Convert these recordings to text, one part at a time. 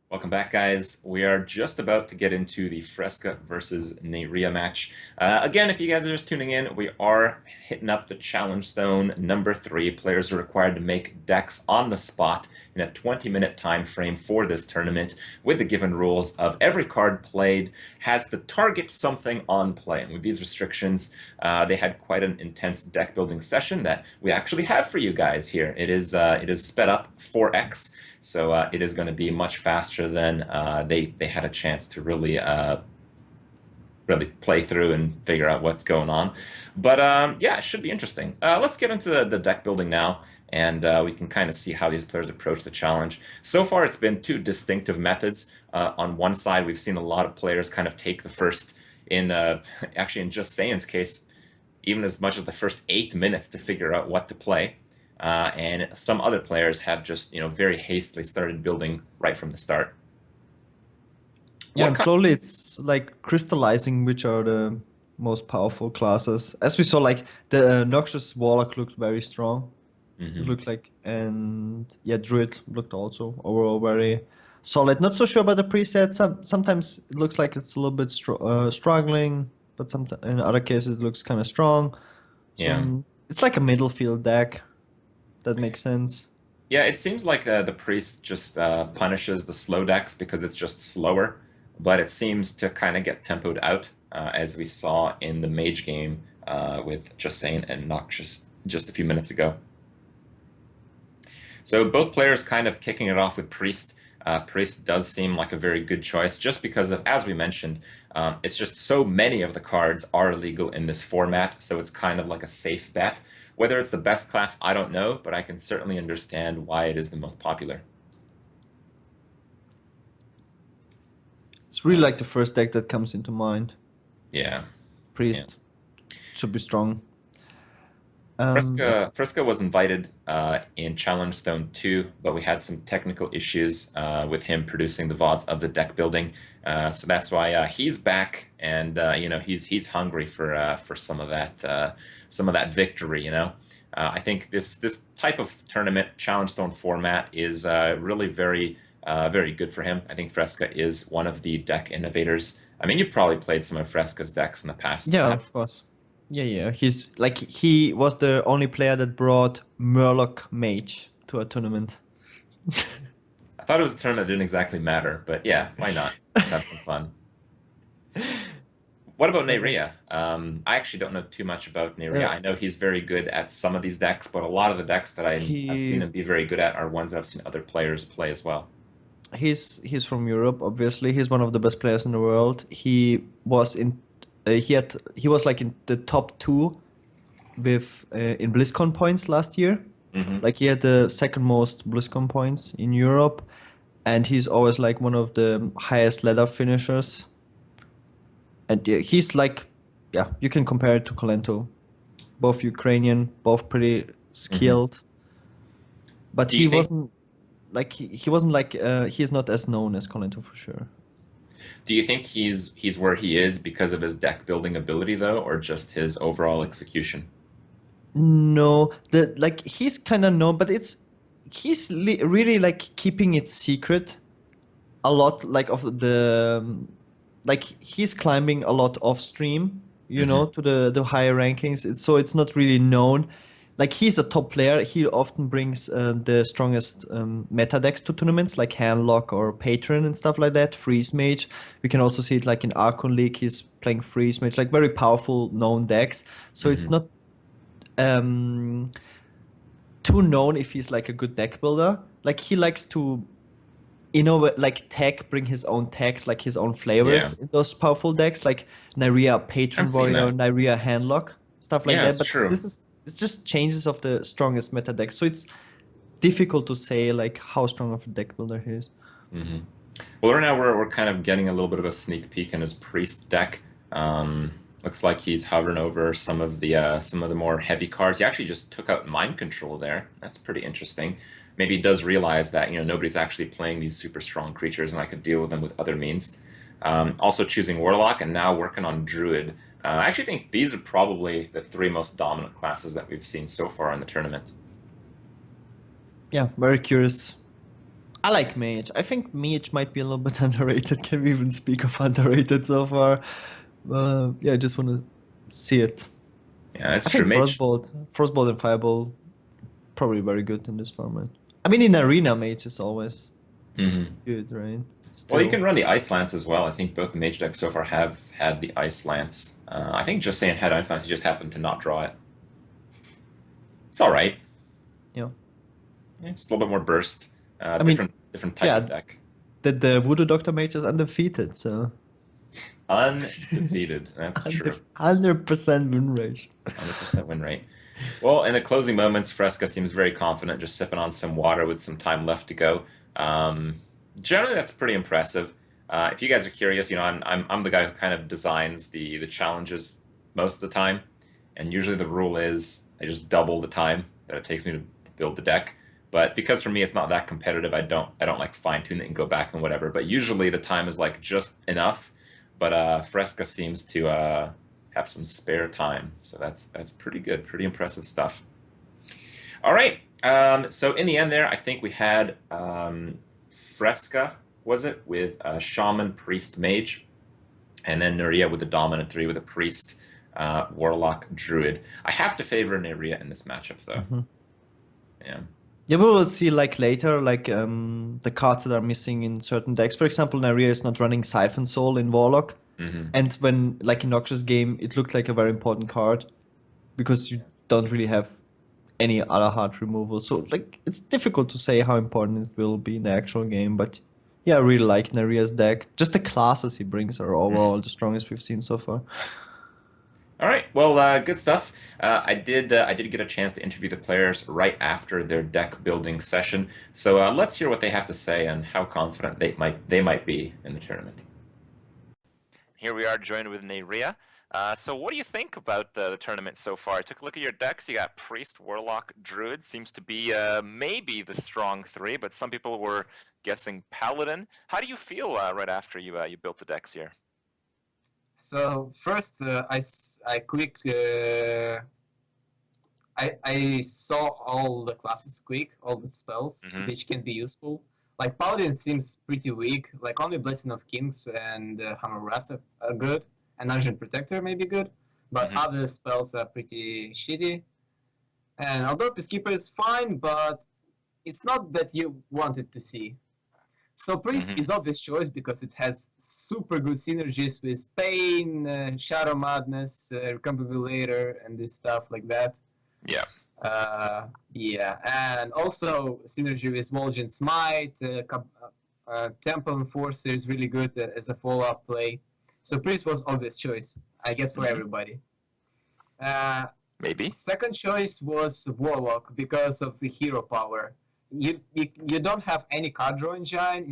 Welcome back, guys. We are just about to get into the Fresca versus Neirea match. Again, if you guys are just tuning in, we are hitting up the Challengestone number 3. Players are required to make decks on the spot in a 20-minute time frame for this tournament, with the given rules of every card played has to target something on play. And with these restrictions, they had quite an intense deck building session that we actually have for you guys here. It is sped up 4x. So it is going to be much faster than they had a chance to really play through and figure out what's going on. But yeah, it should be interesting. Let's get into the deck building now, and we can kind of see how these players approach the challenge. So far, it's been two distinctive methods. On one side, we've seen a lot of players kind of take the first, in actually in Just Saying's case, even as much as the first 8 minutes to figure out what to play. And some other players have just, very hastily started building right from the start. Yeah, What and kind? slowly it's like crystallizing which are the most powerful classes. As we saw, like the Noxious Warlock looked very strong. It Mhm. looked like, and yeah, Druid looked also overall very solid. Not so sure about the preset. Sometimes it looks like it's a little bit struggling, but sometimes in other cases it looks kind of strong. Yeah. So it's like a middle field deck. That makes sense. Yeah, it seems like the priest just punishes the slow decks because it's just slower, but it seems to kind of get tempoed out, as we saw in the mage game with Just Saying and Noxious just a few minutes ago. So both players kind of kicking it off with Priest. Priest does seem like a very good choice just because of, as we mentioned, it's just so many of the cards are legal in this format, so it's kind of like a safe bet. Whether it's the best class, I don't know, but I can certainly understand why it is the most popular. It's really like the first deck that comes into mind. Yeah, yeah. Priest should be strong. Yeah. Fresca was invited in Challengestone 2, but we had some technical issues with him producing the VODs of the deck building. So that's why he's back, and he's hungry for some of that victory. I think this type of tournament Challengestone format is really very good for him. I think Fresca is one of the deck innovators. I mean, you've probably played some of Fresca's decks in the past. Yeah, of course. Yeah. He was the only player that brought Murloc Mage to a tournament. I thought it was a tournament that didn't exactly matter, but yeah, why not? Let's have some fun. What about Uh, Neirea? I actually don't know too much about Neirea. uh, I know he's very good at some of these decks, but a lot of the decks that I've seen he him be very good at are ones that I've seen other players play as well. he's from Europe, obviously. He's one of the best players in the world. He was like in the top two with in BlizzCon points last year. Hmm. Like he had the second most BlizzCon points in Europe, and he's always like one of the highest ladder finishers. And yeah, he's like, yeah, you can compare it to Kolento. Both Ukrainian, both pretty Hmm. skilled. But Do you think he wasn't like he's not as known as Kolento for sure. do you think he's where he is because of his deck building ability though, or just his overall execution? No, the like he's kind of known, but really like keeping it secret a lot. Like of the like he's climbing a lot off stream, Hmm. to the higher rankings. It's not really known. Like he's a top player. He often brings the strongest meta decks to tournaments, like Handlock or Patron and stuff like that. Freeze Mage. We can also see it like in Archon League. He's playing Freeze Mage, like very powerful known decks. So it's Hmm. not um, too known if he's like a good deck builder. Like he likes to like bring his own tags, like his own Yeah, flavors in those powerful decks, like Neirea I've Patron seen Warrior, that. Neirea Handlock, stuff like Yeah, that. it's But true. it's just changes of the strongest meta deck. So it's difficult to say like how strong of a deck builder he is. Hmm. Well, right now we're kind of getting a little bit of a sneak peek in his priest deck. Looks like he's hovering over some of the more heavy cards. He actually just took out mind control there. That's pretty interesting. Maybe he does realize that nobody's actually playing these super strong creatures, and I could deal with them with other means. Also choosing warlock and now working on druid. I actually think these are probably the three most dominant classes that we've seen so far in the tournament. Yeah, very curious. I like Mage. I think Mage might be a little bit underrated. Can we even speak of underrated so far? Yeah, I just want to see it. Yeah, that's I true. think Mage. Frostbolt and Fireball probably very good in this format. I mean, in Arena, Mage is always Mhm. good, right? Well, you Still. can run the Ice Lance as well. I think both the Mage decks so far have had the Ice Lance. I think just saying had Ice Lance, he just happened to not draw it. It's all right. Yeah. Yeah, it's a little bit more burst. I mean, Different type of yeah, deck. the Voodoo Doctor Mage is undefeated, so Undefeated. That's true. 100% win rate. 100% win rate. Well, in the closing moments, Fresca seems very confident, just sipping on some water with some time left to go. Um, Generally, that's pretty impressive. If you guys are curious, I'm the guy who kind of designs the challenges most of the time, and usually the rule is I just double the time that it takes me to build the deck. But because for me it's not that competitive, I don't like fine tune it and go back and whatever. But usually the time is like just enough. But Fresca seems to have some spare time, so that's pretty good, pretty impressive stuff. All right. So in the end, there, I think we had Fresca, was it, with Shaman, Priest, Mage, and then Neirea with the Dominant 3 with a Priest, Warlock, Druid. I have to favor Neirea in this matchup, though. Mhm. Yeah. Yeah, we will see like later, like the cards that are missing in certain decks. For example, Neirea is not running Siphon Soul in Warlock, Hmm. and when like in Noxious game, it looked like a very important card because you don't really have any other hard removal. So like it's difficult to say how important it will be in the actual game, but yeah, I really like Nerea's deck. Just the classes he brings are overall the strongest we've seen so far. All right. Well, good stuff. I did get a chance to interview the players right after their deck building session. So let's hear what they have to say and how confident they might be in the tournament. Here we are joined with Neirea. So what do you think about the tournament so far? I took a look at your decks. You got Priest, Warlock, Druid. Seems to be maybe the strong three, but some people were guessing Paladin. How do you feel right after you built the decks here? So first, I quick I saw all the classes quick, all the spells Mhm. which can be useful. Like Paladin seems pretty weak. Like only Blessing of Kings and Hammer Wrath are good, and Argent Protector may be good, but Mhm. other spells are pretty shitty. And although Peacekeeper is fine, but it's not that you wanted to see. So Priest Mhm. is obvious choice because it has super good synergies with Pain, Shadow Madness, Recombobulator, and this stuff like that. Yeah. Yeah, and also synergy with Vol'jin Smite, Temple Enforcer is really good as a follow-up play. So Priest was obvious choice, I guess, for Mhm. everybody. Uh, Maybe. Second choice was Warlock because of the hero power. You don't have any card draw engine.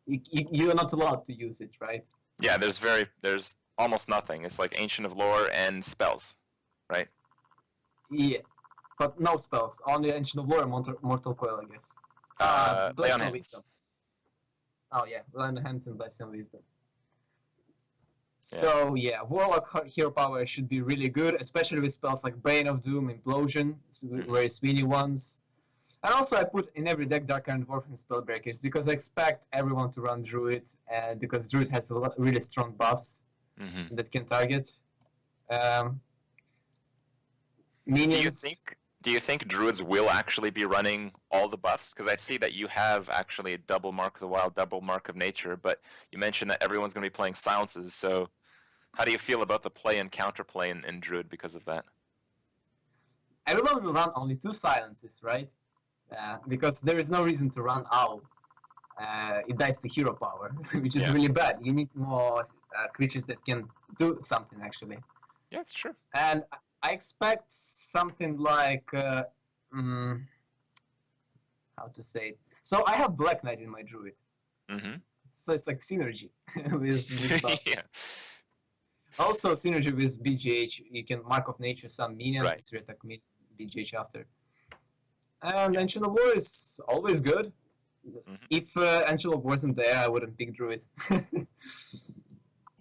You're not allowed to use it, right? Yeah. There's almost nothing. It's like Ancient of Lore and spells, right? Yeah, but no spells. Only Ancient of Lore and Mortal Coil, I guess. Lay on Blessing of Hands. Wisdom. Oh yeah, Land of Hands and Blessing of Wisdom. Yeah. So yeah, Warlock hero power should be really good, especially with spells like Bane of Doom, Implosion, very swingy ones. And also I put in every deck Dark Iron Dwarf and Spellbreakers because I expect everyone to run Druid, and because Druid has a lot really strong buffs Mhm. that can target. Um, Do you Minions. think do you think druids will actually be running all the buffs? Because I see that you have actually a double Mark of the Wild, double Mark of Nature, but you mentioned that everyone's going to be playing silences. So how do you feel about the play and counterplay in druid because of that? Everyone will run only 2 silences, right? Because there is no reason to run Owl. It dies to hero power, which is Yeah. really bad. You need more creatures that can do something actually. Yeah, it's true. And I expect something like how to say it. So I have Black Knight in my Druid, Mm-hmm. so it's like synergy with buffs. Yeah. Also synergy with BGH. You can Mark of Nature some minion, Right. attack BGH after. And Ancient of War is always good. Mhm. If Ancient of War wasn't there, I wouldn't pick Druid.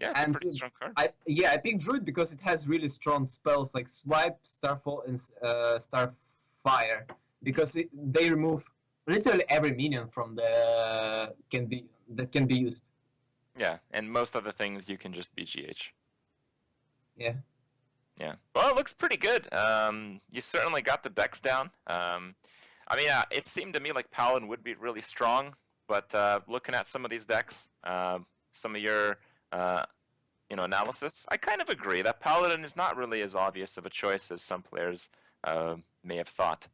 Yeah, it's a And pretty strong card. I picked Druid because it has really strong spells like Swipe, Starfall, and Starfire. Because they remove literally every minion from the can be used. Yeah, and most other things you can just BGH. Yeah. Yeah. Well, it looks pretty good. You certainly got the decks down. I mean, it seemed to me like Paladin would be really strong, but looking at some of these decks, some of your analysis, I kind of agree that Paladin is not really as obvious of a choice as some players may have thought.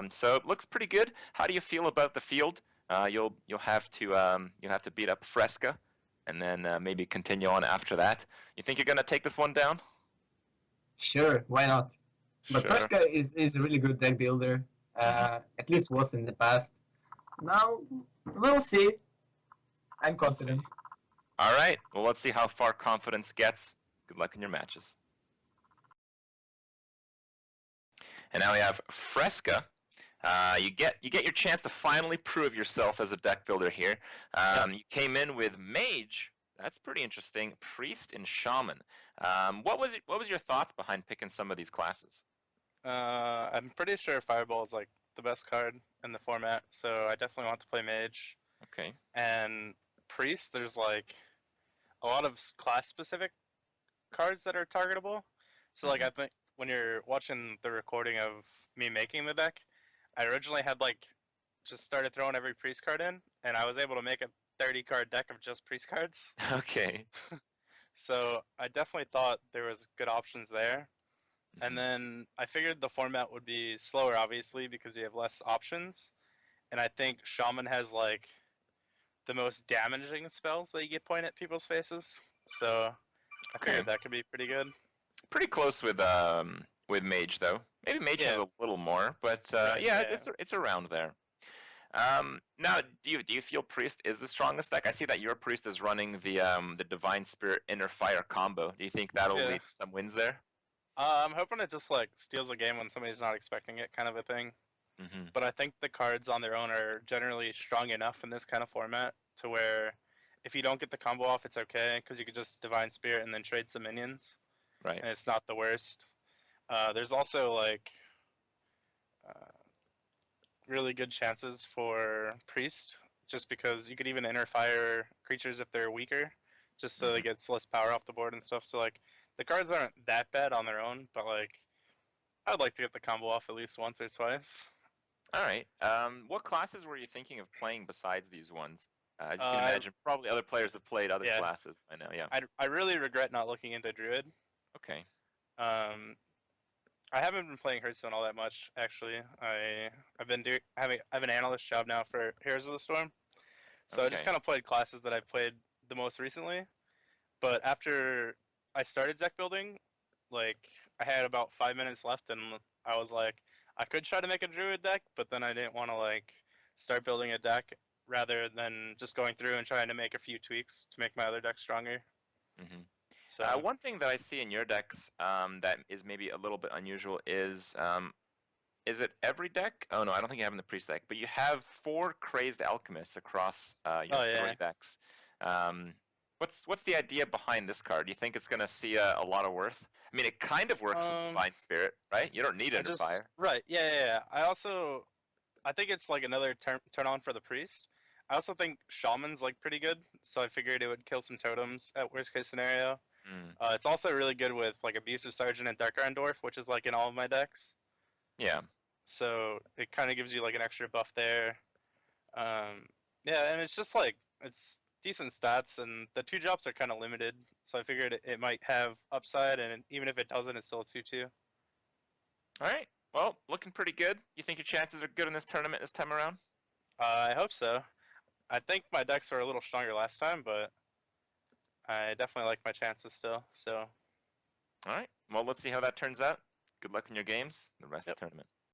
So it looks pretty good. How do you feel about the field? You'll have to beat up Fresca, and then maybe continue on after that. You think you're gonna take this one down? Sure, why not? But Sure. Fresca is a really good deck builder. At least was in the past. Now we'll see. I'm We'll see. confident. All right. Well, let's see how far confidence gets. Good luck in your matches. And now we have Fresca. You get your chance to finally prove yourself as a deck builder here. You came in with Mage. That's pretty interesting. Priest and Shaman. What was your thoughts behind picking some of these classes? I'm pretty sure Fireball is like the best card in the format, so I definitely want to play Mage. Okay. And Priest, there's like a lot of class-specific cards that are targetable. So like I think when you're watching the recording of me making the deck, I originally had like just started throwing every Priest card in, and I was able to make a 30-card deck of just Priest cards. Okay. So I definitely thought there was good options there. And then I figured the format would be slower, obviously, because you have less options. And I think Shaman has like the most damaging spells that you get point at people's faces. So I figured that could be pretty good. Pretty close with Mage though. Maybe Mage has a little more, but it's around there. Now, do you feel Priest is the strongest deck? I see that your Priest is running the Divine Spirit Inner Fire combo. Do you think that'll lead to some wins there? I'm hoping it just like steals a game when somebody's not expecting it, kind of a thing. But I think the cards on their own are generally strong enough in this kind of format to where if you don't get the combo off, it's okay because you could just Divine Spirit and then trade some minions. Right. And it's not the worst. There's also like really good chances for Priest, just because you could even inner fire creatures if they're weaker, just so they get less power off the board and stuff. So like the cards aren't that bad on their own, but like I'd like to get the combo off at least once or twice. All right. What classes were you thinking of playing besides these ones? As you can imagine, probably other players have played other classes. I know. Yeah. I really regret not looking into Druid. Okay. I haven't been playing Hearthstone all that much, actually. I have an analyst job now for Heroes of the Storm, so I just kind of played classes that I've played the most recently. But after I started deck building, like I had about 5 minutes left, and I was like, I could try to make a Druid deck, but then I didn't want to like start building a deck rather than just going through and trying to make a few tweaks to make my other deck stronger. So one thing that I see in your decks that is maybe a little bit unusual is it every deck? Oh no, I don't think you have in the Priest deck, but you have 4 Crazed Alchemists across your 3 decks. What's the idea behind this card? Do you think it's going to see a lot of worth? I mean, it kind of works with Divine Spirit, right? You don't need Inner Fire. Right, yeah. I think it's like another turn on for the Priest. I also think Shaman's like pretty good, so I figured it would kill some totems at worst case scenario. It's also really good with like Abusive Sergeant and Dark Iron Dwarf, which is like in all of my decks. Yeah. So it kind of gives you like an extra buff there. Yeah, and it's just like it's decent stats, and the 2-drops are kind of limited, so I figured it might have upside, and even if it doesn't, it's still a 2/2. All right. Well, looking pretty good. You think your chances are good in this tournament this time around? I hope so. I think my decks were a little stronger last time, but I definitely like my chances still. So. All right. Well, let's see how that turns out. Good luck in your games. The rest of the tournament.